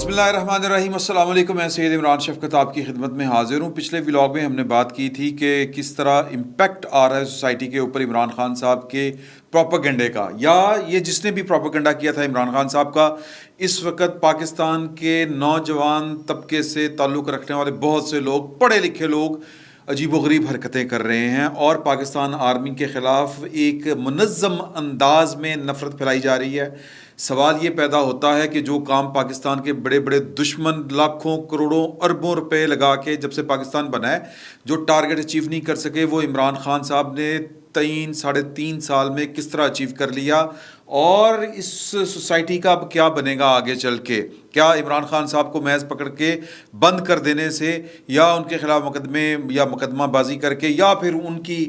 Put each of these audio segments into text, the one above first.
بسم اللہ الرحمن الرحیم. السلام علیکم. میں سید عمران شفقت آپ کی خدمت میں حاضر ہوں. پچھلے ولاگ میں ہم نے بات کی تھی کہ کس طرح امپیکٹ آ رہا ہے سوسائٹی کے اوپر عمران خان صاحب کے پروپیگنڈے کا، یا یہ جس نے بھی پروپیگنڈا کیا تھا عمران خان صاحب کا. اس وقت پاکستان کے نوجوان طبقے سے تعلق رکھنے والے بہت سے لوگ، پڑھے لکھے لوگ، عجیب و غریب حرکتیں کر رہے ہیں اور پاکستان آرمی کے خلاف ایک منظم انداز میں نفرت پھیلائی جا رہی ہے. سوال یہ پیدا ہوتا ہے کہ جو کام پاکستان کے بڑے بڑے دشمن لاکھوں کروڑوں اربوں روپے لگا کے جب سے پاکستان بنا ہے، جو ٹارگٹ اچیو نہیں کر سکے، وہ عمران خان صاحب نے 3-3.5 سال میں کس طرح اچیو کر لیا. اور اس سوسائٹی کا اب کیا بنے گا آگے چل کے؟ کیا عمران خان صاحب کو محض پکڑ کے بند کر دینے سے، یا ان کے خلاف مقدمے یا مقدمہ بازی کر کے، یا پھر ان کی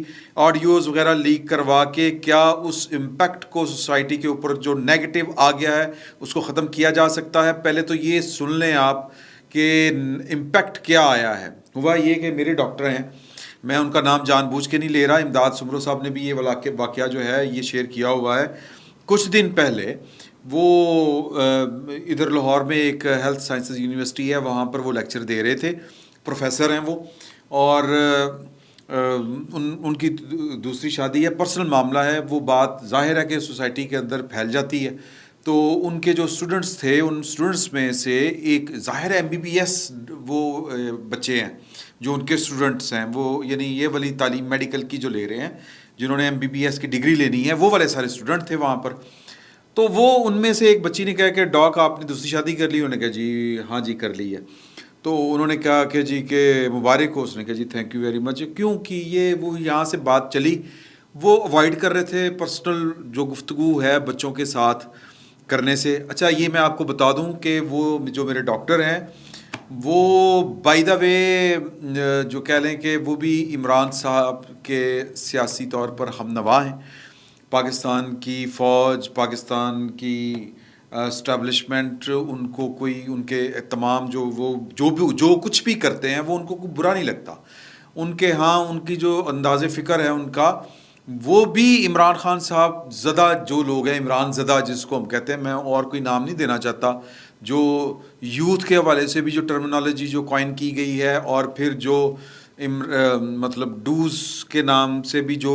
آڈیوز وغیرہ لیک کروا کے، کیا اس امپیکٹ کو سوسائٹی کے اوپر جو نیگیٹو آ گیا ہے اس کو ختم کیا جا سکتا ہے؟ پہلے تو یہ سن لیں آپ کہ امپیکٹ کیا آیا ہے. ہوا یہ کہ میرے ڈاکٹر ہیں، میں ان کا نام جان بوجھ کے نہیں لے رہا، امداد سمرو صاحب نے بھی یہ واقعہ جو ہے یہ شیئر کیا ہوا ہے. کچھ دن پہلے وہ ادھر لاہور میں ایک ہیلتھ سائنسز یونیورسٹی ہے، وہاں پر وہ لیکچر دے رہے تھے. پروفیسر ہیں وہ، اور ان کی دوسری شادی ہے، پرسنل معاملہ ہے. وہ بات ظاہر ہے کہ سوسائٹی کے اندر پھیل جاتی ہے. تو ان کے جو اسٹوڈنٹس تھے، ان اسٹوڈنٹس میں سے ایک ظاہر MBBS وہ بچے ہیں جو ان کے اسٹوڈنٹس ہیں، وہ یعنی یہ والی تعلیم میڈیکل کی جو لے رہے ہیں، جنہوں نے MBBS کی ڈگری لینی ہے، وہ والے سارے اسٹوڈنٹ تھے وہاں پر. تو وہ ان میں سے ایک بچی نے کہا کہ ڈاک آپ نے دوسری شادی کر لی؟ انہوں نے کہا جی ہاں جی کر لی ہے. تو انہوں نے کہا کہ جی کہ مبارک ہو. اس نے کہا جی تھینک یو ویری مچ. کیونکہ یہ وہ یہاں سے بات چلی، وہ اوائڈ کر رہے تھے پرسنل جو گفتگو ہے بچوں کے ساتھ کرنے سے. اچھا یہ میں آپ کو بتا دوں کہ وہ جو میرے ڈاکٹر ہیں، وہ بائی دا وے جو کہہ لیں کہ وہ بھی عمران صاحب کے سیاسی طور پر ہم نوا ہیں. پاکستان کی فوج، پاکستان کی اسٹیبلشمنٹ، ان کو کوئی ان کے تمام جو کچھ بھی کرتے ہیں وہ ان کو کوئی برا نہیں لگتا. ان کے ہاں ان کی جو انداز فکر ہے ان کا، وہ بھی عمران خان صاحب زدہ جو لوگ ہیں، عمران زدہ جس کو ہم کہتے ہیں، میں اور کوئی نام نہیں دینا چاہتا، جو یوتھ کے حوالے سے بھی جو ٹرمینالوجی جو کوائن کی گئی ہے، اور پھر جو مطلب ڈوز کے نام سے بھی جو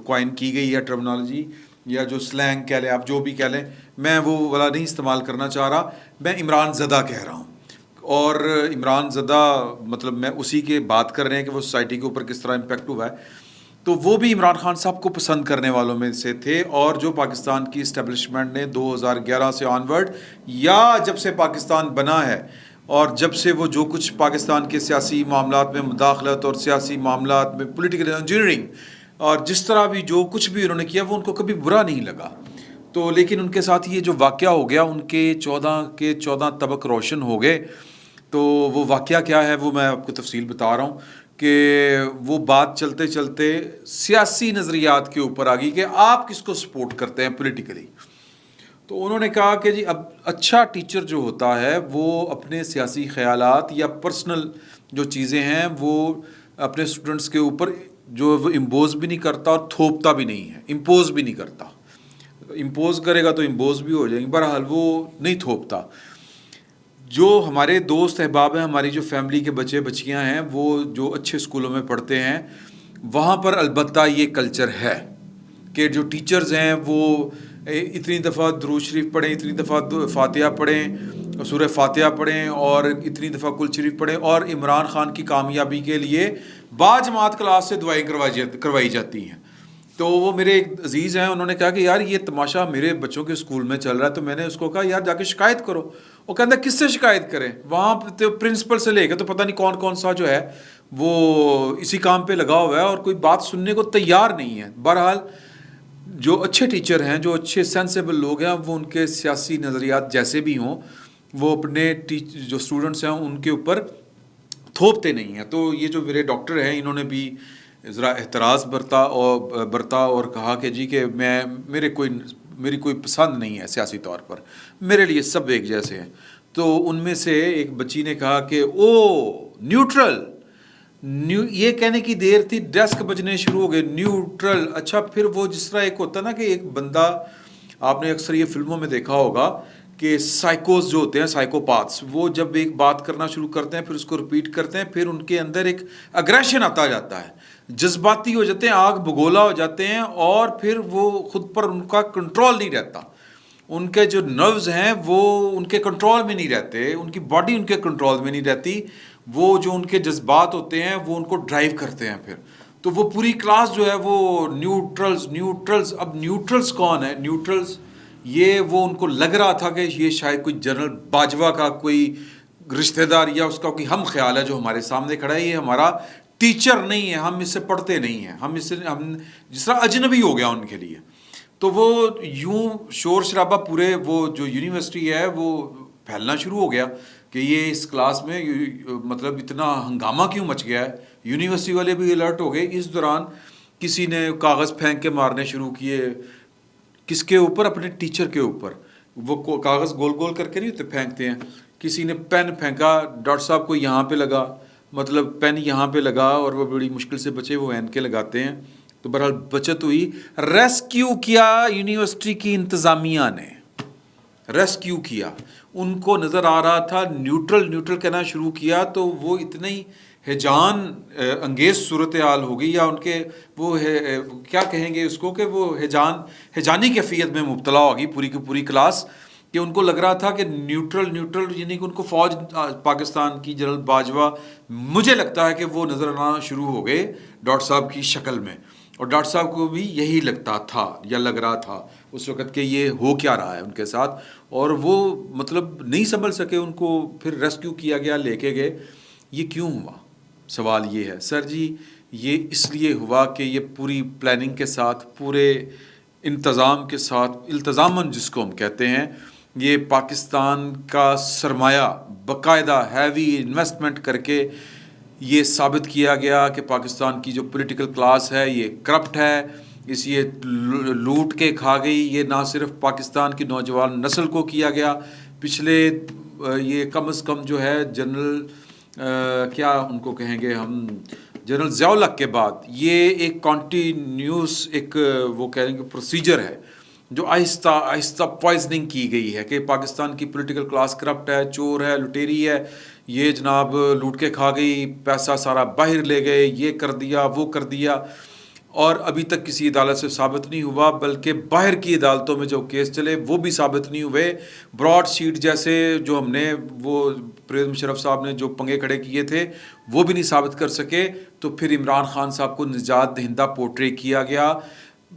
کوائن کی گئی ہے ٹرمینالوجی، یا جو سلینگ کہہ لیں آپ، جو بھی کہہ لیں، میں وہ والا نہیں استعمال کرنا چاہ رہا. میں عمران زدہ کہہ رہا ہوں. اور عمران زدہ مطلب میں اسی کے بات کر رہے ہیں کہ وہ سوسائٹی کے اوپر کس طرح امپیکٹ ہوا ہے. تو وہ بھی عمران خان صاحب کو پسند کرنے والوں میں سے تھے. اور جو پاکستان کی اسٹیبلشمنٹ نے 2011 سے آنورڈ، یا جب سے پاکستان بنا ہے، اور جب سے وہ جو کچھ پاکستان کے سیاسی معاملات میں مداخلت اور سیاسی معاملات میں پولیٹیکل انجینئرنگ، اور جس طرح بھی جو کچھ بھی انہوں نے کیا، وہ ان کو کبھی برا نہیں لگا. تو لیکن ان کے ساتھ یہ جو واقعہ ہو گیا، ان کے 14 طبق روشن ہو گئے. تو وہ واقعہ کیا ہے وہ میں آپ کو تفصیل بتا رہا ہوں کہ وہ بات چلتے چلتے سیاسی نظریات کے اوپر آ گئی کہ آپ کس کو سپورٹ کرتے ہیں پولیٹیکلی. تو انہوں نے کہا کہ جی اب اچھا ٹیچر جو ہوتا ہے وہ اپنے سیاسی خیالات یا پرسنل جو چیزیں ہیں وہ اپنے اسٹوڈنٹس کے اوپر جو وہ امپوز بھی نہیں کرتا اور تھوپتا بھی نہیں ہے. امپوز بھی نہیں کرتا، امپوز کرے گا تو امپوز بھی ہو جائیں گے، بہرحال وہ نہیں تھوپتا. جو ہمارے دوست احباب ہیں، ہماری جو فیملی کے بچے بچیاں ہیں، وہ جو اچھے اسکولوں میں پڑھتے ہیں، وہاں پر البتہ یہ کلچر ہے کہ جو ٹیچرز ہیں وہ اتنی دفعہ درود شریف پڑھیں، اتنی دفعہ فاتحہ پڑھیں، سورہ فاتحہ پڑھیں، اور اتنی دفعہ کل شریف پڑھیں، اور عمران خان کی کامیابی کے لیے باجماعت کلاس سے دعائیں کروائی جاتی ہیں. تو وہ میرے ایک عزیز ہیں، انہوں نے کہا کہ یار یہ تماشا میرے بچوں کے اسکول میں چل رہا ہے. تو میں نے اس کو کہا یار جا کے شکایت کرو. وہ کہتا ہے کس سے شکایت کریں؟ وہاں پہ پرنسپل سے لے کے تو پتہ نہیں کون کون سا جو ہے وہ اسی کام پہ لگا ہوا ہے، اور کوئی بات سننے کو تیار نہیں ہے. بہرحال جو اچھے ٹیچر ہیں، جو اچھے سینسیبل لوگ ہیں، وہ ان کے سیاسی نظریات جیسے بھی ہوں، وہ اپنے جو اسٹوڈنٹس ہیں ان کے اوپر تھوپتے نہیں ہیں. تو یہ جو میرے ڈاکٹر ہیں، انہوں نے بھی ذرا احتراز برتا اور کہا کہ جی کہ میری کوئی پسند نہیں ہے سیاسی طور پر، میرے لیے سب ایک جیسے ہیں. تو ان میں سے ایک بچی نے کہا کہ او نیوٹرل، یہ کہنے کی دیر تھی ڈیسک بجنے شروع ہو گئے، نیوٹرل. اچھا پھر وہ جس طرح ایک ہوتا نا کہ ایک بندہ، آپ نے اکثر یہ فلموں میں دیکھا ہوگا کہ سائیکوز جو ہوتے ہیں سائیکوپاتھس وہ جب ایک بات کرنا شروع کرتے ہیں پھر اس کو ریپیٹ کرتے ہیں پھر ان کے اندر ایک اگریشن آتا جاتا ہے جذباتی ہو جاتے ہیں آگ بگولا ہو جاتے ہیں اور پھر وہ خود پر ان کا کنٹرول نہیں رہتا ان کے جو نروز ہیں وہ ان کے کنٹرول میں نہیں رہتے ان کی باڈی ان کے کنٹرول میں نہیں رہتی وہ جو ان کے جذبات ہوتے ہیں وہ ان کو ڈرائیو کرتے ہیں پھر تو وہ پوری کلاس جو ہے وہ نیوٹرلز اب نیوٹرلز کون ہے نیوٹرلز یہ وہ ان کو لگ رہا تھا کہ یہ شاید کوئی جنرل باجوہ کا کوئی رشتہ دار یا اس کا کوئی ہم خیال ہے جو ہمارے سامنے کھڑا ہے یہ ہمارا ٹیچر نہیں ہے ہم اس سے پڑھتے نہیں ہیں ہم جس طرح اجنبی ہو گیا ان کے لیے تو وہ یوں شور شرابہ پورے وہ جو یونیورسٹی ہے وہ پھیلنا شروع ہو گیا کہ یہ اس کلاس میں مطلب اتنا ہنگامہ کیوں مچ گیا ہے یونیورسٹی والے بھی الرٹ ہو گئے اس دوران کسی نے کاغذ پھینک کے مارنے شروع کیے کس کے اوپر اپنے ٹیچر کے اوپر وہ کاغذ گول گول کر کے نہیں ہوتے پھینکتے ہیں کسی نے پین پھینکا ڈاکٹر صاحب کو یہاں پہ لگا مطلب پین یہاں پہ لگا اور وہ بڑی مشکل سے بچے وہ این کے لگاتے ہیں تو بہرحال بچت ہوئی ریسکیو کیا یونیورسٹی کی انتظامیہ نے ریسکیو کیا ان کو نظر آ رہا تھا نیوٹرل کہنا شروع کیا تو وہ اتنا ہی ہیجان انگیز صورتحال ہو گئی یا ان کے وہ کیا کہیں گے اس کو کہ وہ ہیجانی کیفیت میں مبتلا ہوگی پوری کی پوری کلاس کہ ان کو لگ رہا تھا کہ نیوٹرل یعنی کہ ان کو فوج پاکستان کی جنرل باجوہ مجھے لگتا ہے کہ وہ نظر آنا شروع ہو گئے ڈاکٹر صاحب کی شکل میں اور ڈاکٹر صاحب کو بھی یہی لگتا تھا یا لگ رہا تھا اس وقت کہ یہ ہو کیا رہا ہے ان کے ساتھ اور وہ مطلب نہیں سنبھل سکے ان کو پھر ریسکیو کیا گیا لے کے گئے یہ کیوں ہوا سوال یہ ہے سر جی یہ اس لیے ہوا کہ یہ پوری پلاننگ کے ساتھ پورے انتظام کے ساتھ التزاماً جس کو ہم کہتے ہیں یہ پاکستان کا سرمایہ باقاعدہ ہیوی انویسٹمنٹ کر کے یہ ثابت کیا گیا کہ پاکستان کی جو پولیٹیکل کلاس ہے یہ کرپٹ ہے اس یہ لوٹ کے کھا گئی یہ نہ صرف پاکستان کی نوجوان نسل کو کیا گیا پچھلے یہ کم از کم جو ہے جنرل کیا ان کو کہیں گے ہم جنرل ضیاء الحق کے بعد یہ ایک کانٹینیوس ایک وہ کہیں گے پروسیجر ہے جو آہستہ آہستہ پوائزننگ کی گئی ہے کہ پاکستان کی پولیٹیکل کلاس کرپٹ ہے چور ہے لٹیری ہے یہ جناب لوٹ کے کھا گئی پیسہ سارا باہر لے گئے یہ کر دیا وہ کر دیا اور ابھی تک کسی عدالت سے ثابت نہیں ہوا بلکہ باہر کی عدالتوں میں جو کیس چلے وہ بھی ثابت نہیں ہوئے براڈ شیٹ جیسے جو ہم نے وہ پرویز مشرف صاحب نے جو پنگے کھڑے کیے تھے وہ بھی نہیں ثابت کر سکے تو پھر عمران خان صاحب کو نجات دہندہ پورٹری کیا گیا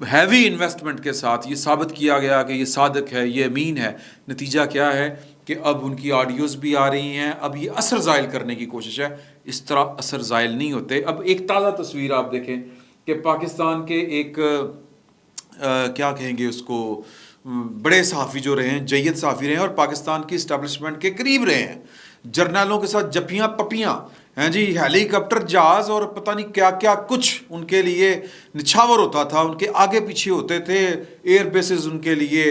ہیوی انویسٹمنٹ کے ساتھ یہ ثابت کیا گیا کہ یہ صادق ہے یہ امین ہے نتیجہ کیا ہے کہ اب ان کی آڈیوز بھی آ رہی ہیں اب یہ اثر زائل کرنے کی کوشش ہے اس طرح اثر زائل نہیں ہوتے اب ایک تازہ تصویر آپ دیکھیں کہ پاکستان کے ایک کیا کہیں گے اس کو بڑے صحافی جو رہے ہیں جید صحافی رہے ہیں اور پاکستان کی اسٹیبلشمنٹ کے قریب رہے ہیں جرنیلوں کے ساتھ جپیاں پپیاں ہیں جی ہیلی کاپٹر جہاز اور پتہ نہیں کیا کیا کچھ ان کے لیے نچھاور ہوتا تھا ان کے آگے پیچھے ہوتے تھے ایئر بیسز ان کے لیے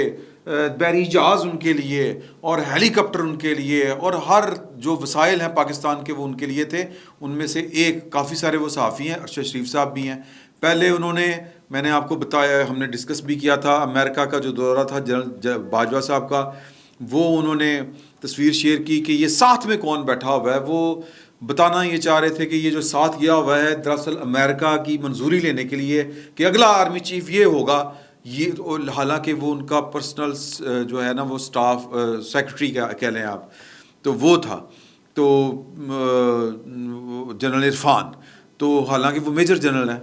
بحری جہاز ان کے لیے اور ہیلی کاپٹر ان کے لیے اور ہر جو وسائل ہیں پاکستان کے وہ ان کے لیے تھے ان میں سے ایک کافی سارے وہ صحافی ہیں ارشد شریف صاحب بھی ہیں پہلے انہوں نے میں نے آپ کو بتایا ہم نے ڈسکس بھی کیا تھا امریکہ کا جو دورہ تھا جنرل باجوہ صاحب کا وہ انہوں نے تصویر شیئر کی کہ یہ ساتھ میں کون بیٹھا ہوا ہے وہ بتانا یہ چاہ رہے تھے کہ یہ جو ساتھ گیا ہوا ہے دراصل امریکہ کی منظوری لینے کے لیے کہ اگلا آرمی چیف یہ ہوگا یہ حالانکہ وہ ان کا پرسنل جو ہے نا وہ سٹاف سیکرٹری کا کہہ لیں آپ تو وہ تھا تو جنرل عرفان تو حالانکہ وہ میجر جنرل ہے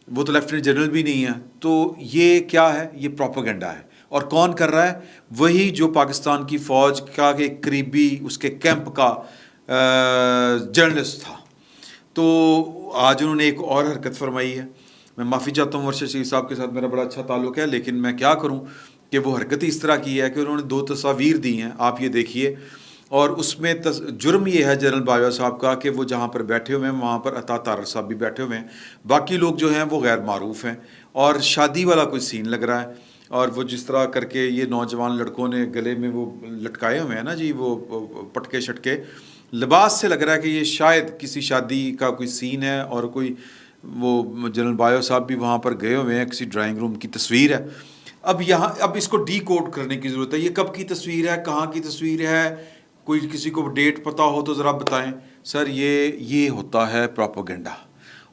وہ تو لیفٹیننٹ جنرل بھی نہیں ہے تو یہ کیا ہے یہ پروپیگنڈا ہے اور کون کر رہا ہے وہی جو پاکستان کی فوج کا ایک قریبی اس کے کیمپ کا جرنلسٹ تھا تو آج انہوں نے ایک اور حرکت فرمائی ہے میں معافی چاہتا ہوں ارشد شریف صاحب کے ساتھ میرا بڑا اچھا تعلق ہے لیکن میں کیا کروں کہ وہ حرکت اس طرح کی ہے کہ انہوں نے 2 تصاویر دی ہیں آپ یہ دیکھیے اور اس میں جرم یہ ہے جنرل باجوہ صاحب کا کہ وہ جہاں پر بیٹھے ہوئے ہیں وہاں پر عطا طارق صاحب بھی بیٹھے ہوئے ہیں باقی لوگ جو ہیں وہ غیر معروف ہیں اور شادی والا کوئی سین لگ رہا ہے اور وہ جس طرح کر کے یہ نوجوان لڑکوں نے گلے میں وہ لٹکائے ہوئے ہیں نا جی وہ پٹکے شٹکے لباس سے لگ رہا ہے کہ یہ شاید کسی شادی کا کوئی سین ہے اور کوئی وہ جنرل باجوہ صاحب بھی وہاں پر گئے ہوئے ہیں کسی ڈرائنگ روم کی تصویر ہے اب اس کو ڈی کوڈ کرنے کی ضرورت ہے. یہ کب کی تصویر ہے, کہاں کی تصویر ہے, کوئی کسی کو ڈیٹ پتہ ہو تو ذرا بتائیں. سر یہ ہوتا ہے پروپیگنڈا,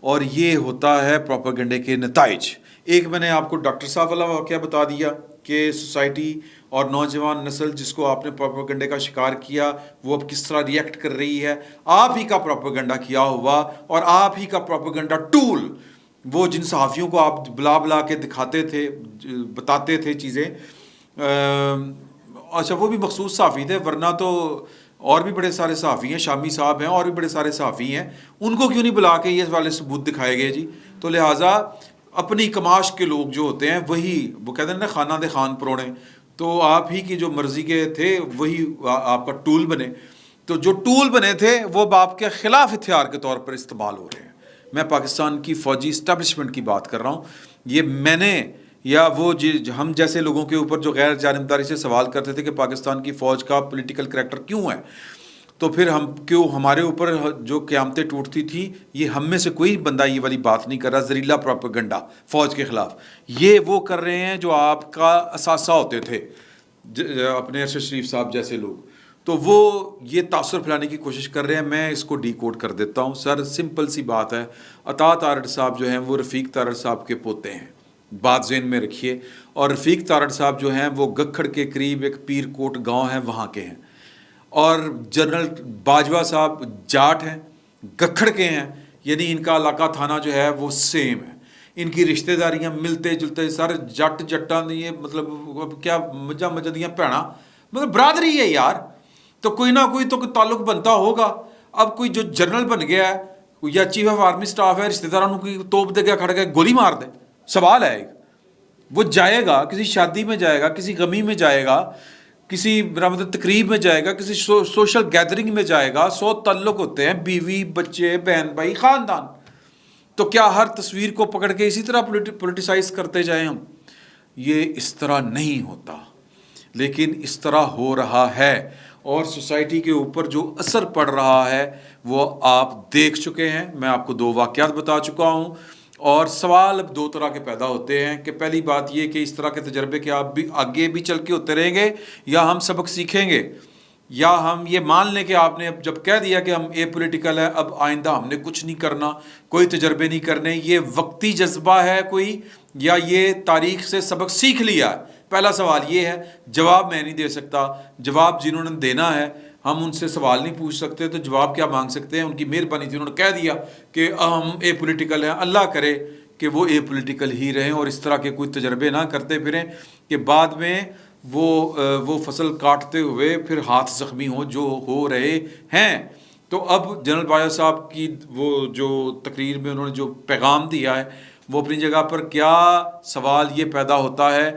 اور یہ ہوتا ہے پروپیگنڈے کے نتائج. ایک میں نے آپ کو ڈاکٹر صاحب والا واقعہ بتا دیا کہ سوسائٹی اور نوجوان نسل جس کو آپ نے پروپیگنڈے کا شکار کیا وہ اب کس طرح ریئیکٹ کر رہی ہے. آپ ہی کا پروپیگنڈا کیا ہوا اور آپ ہی کا پروپیگنڈا ٹول, وہ جن صحافیوں کو آپ بلا کے دکھاتے تھے, بتاتے تھے چیزیں, اچھا وہ بھی مخصوص صحافی تھے, ورنہ تو اور بھی بڑے سارے صحافی ہیں, شامی صاحب ہیں اور بھی بڑے سارے صحافی ہیں, ان کو کیوں نہیں بلا کے یہ والے ثبوت دکھائے گئے جی. تو لہٰذا اپنی کماش کے لوگ جو ہوتے ہیں وہی, وہ کہتے ہیں نا خانہ دے خان پروڑے, تو آپ ہی کی جو مرضی کے تھے وہی آپ کا ٹول بنے. تو جو ٹول بنے تھے وہ آپ کے خلاف ہتھیار کے طور پر استعمال ہو رہے ہیں. میں پاکستان کی فوجی اسٹیبلشمنٹ کی بات کر رہا ہوں. یہ میں نے یا وہ ہم جیسے لوگوں کے اوپر جو غیر جانبداری سے سوال کرتے تھے کہ پاکستان کی فوج کا پولیٹیکل کریکٹر کیوں ہے, تو پھر ہمارے اوپر جو قیامتیں ٹوٹتی تھی, یہ ہم میں سے کوئی بندہ یہ والی بات نہیں کر رہا. زہریلا پروپیگنڈا فوج کے خلاف یہ وہ کر رہے ہیں جو آپ کا اثاثہ ہوتے تھے, اپنے ارشد شریف صاحب جیسے لوگ, تو وہ یہ تاثر پھیلانے کی کوشش کر رہے ہیں. میں اس کو ڈی کوڈ کر دیتا ہوں. سر سمپل سی بات ہے, عطا تارڑ صاحب جو ہیں وہ رفیق تارڑ صاحب کے پوتے ہیں, بات ذہن میں رکھیے. اور رفیق تارڑ صاحب جو ہیں وہ گکھڑ کے قریب ایک پیر کوٹ گاؤں ہے وہاں کے ہیں, اور جنرل باجوہ صاحب جاٹ ہیں, گکھڑ کے ہیں, یعنی ان کا علاقہ تھانہ جو ہے وہ سیم ہے. ان کی رشتہ داریاں ملتے جلتے, سر جٹ جٹاں یہ مطلب کیا مجدیاں بھیڑاں, مطلب برادری ہے یار, تو کوئی نہ کوئی تو تعلق بنتا ہوگا. اب کوئی جو جنرل بن گیا ہے یا چیف آف آرمی سٹاف ہے, رشتہ داروں کو توپ دے کے کھڑ کے گولی مار دے, سوال ہے. وہ جائے گا کسی شادی میں جائے گا, کسی غمی میں جائے گا, کسی مطلب تقریب میں جائے گا, کسی سوشل گیدرنگ میں جائے گا, 100 تعلق ہوتے ہیں, بیوی بچے بہن بھائی خاندان. تو کیا ہر تصویر کو پکڑ کے اسی طرح پولیٹیسائز کرتے جائیں ہم؟ یہ اس طرح نہیں ہوتا, لیکن اس طرح ہو رہا ہے. اور سوسائٹی کے اوپر جو اثر پڑ رہا ہے وہ آپ دیکھ چکے ہیں. میں آپ کو 2 واقعات بتا چکا ہوں. اور سوال اب 2 طرح کے پیدا ہوتے ہیں کہ پہلی بات یہ کہ اس طرح کے تجربے کے آپ بھی آگے بھی چل کے ہوتے رہیں گے, یا ہم سبق سیکھیں گے, یا ہم یہ مان لیں کہ آپ نے اب جب کہہ دیا کہ ہم اے پولیٹیکل ہے, اب آئندہ ہم نے کچھ نہیں کرنا, کوئی تجربے نہیں کرنے. یہ وقتی جذبہ ہے کوئی, یا یہ تاریخ سے سبق سیکھ لیا ہے؟ پہلا سوال یہ ہے. جواب میں نہیں دے سکتا, جواب جنہوں نے دینا ہے, ہم ان سے سوال نہیں پوچھ سکتے, تو جواب کیا مانگ سکتے ہیں؟ ان کی مہربانی تھی, انہوں نے کہہ دیا کہ ہم اے پولیٹیکل ہیں. اللہ کرے کہ وہ اے پولیٹیکل ہی رہیں اور اس طرح کے کوئی تجربے نہ کرتے پھریں کہ بعد میں وہ فصل کاٹتے ہوئے پھر ہاتھ زخمی ہوں جو ہو رہے ہیں. تو اب جنرل باجوہ صاحب کی وہ جو تقریر میں انہوں نے جو پیغام دیا ہے وہ اپنی جگہ پر, کیا سوال یہ پیدا ہوتا ہے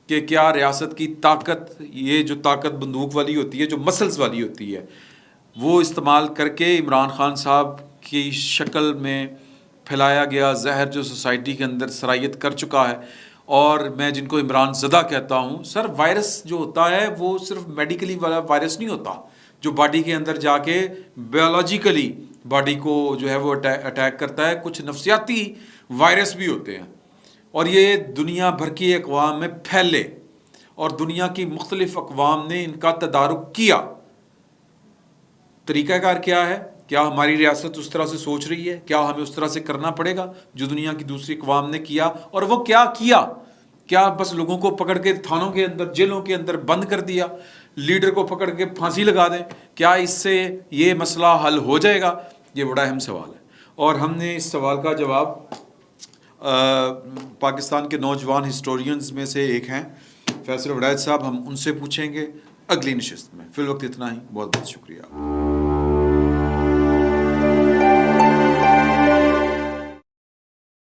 کہ کیا ریاست کی طاقت, یہ جو طاقت بندوق والی ہوتی ہے, جو مسلز والی ہوتی ہے, وہ استعمال کر کے عمران خان صاحب کی شکل میں پھیلایا گیا زہر جو سوسائٹی کے اندر سرایت کر چکا ہے. اور میں جن کو عمران زدہ کہتا ہوں, سر وائرس جو ہوتا ہے وہ صرف میڈیکلی والا وائرس نہیں ہوتا جو باڈی کے اندر جا کے بیولوجیکلی باڈی کو جو ہے وہ اٹیک کرتا ہے. کچھ نفسیاتی وائرس بھی ہوتے ہیں, اور یہ دنیا بھر کی اقوام میں پھیلے, اور دنیا کی مختلف اقوام نے ان کا تدارک کیا. طریقہ کار کیا ہے؟ کیا ہماری ریاست اس طرح سے سوچ رہی ہے؟ کیا ہمیں اس طرح سے کرنا پڑے گا جو دنیا کی دوسری اقوام نے کیا؟ اور وہ کیا کیا؟ کیا بس لوگوں کو پکڑ کے تھانوں کے اندر, جیلوں کے اندر بند کر دیا, لیڈر کو پکڑ کے پھانسی لگا دیں؟ کیا اس سے یہ مسئلہ حل ہو جائے گا؟ یہ بڑا اہم سوال ہے. اور ہم نے اس سوال کا جواب پاکستان کے نوجوان ہسٹورینز میں سے ایک ہیں فیصل وڑائچ صاحب, ہم ان سے پوچھیں گے اگلی نشست میں. فی الوقت اتنا ہی. بہت بہت شکریہ.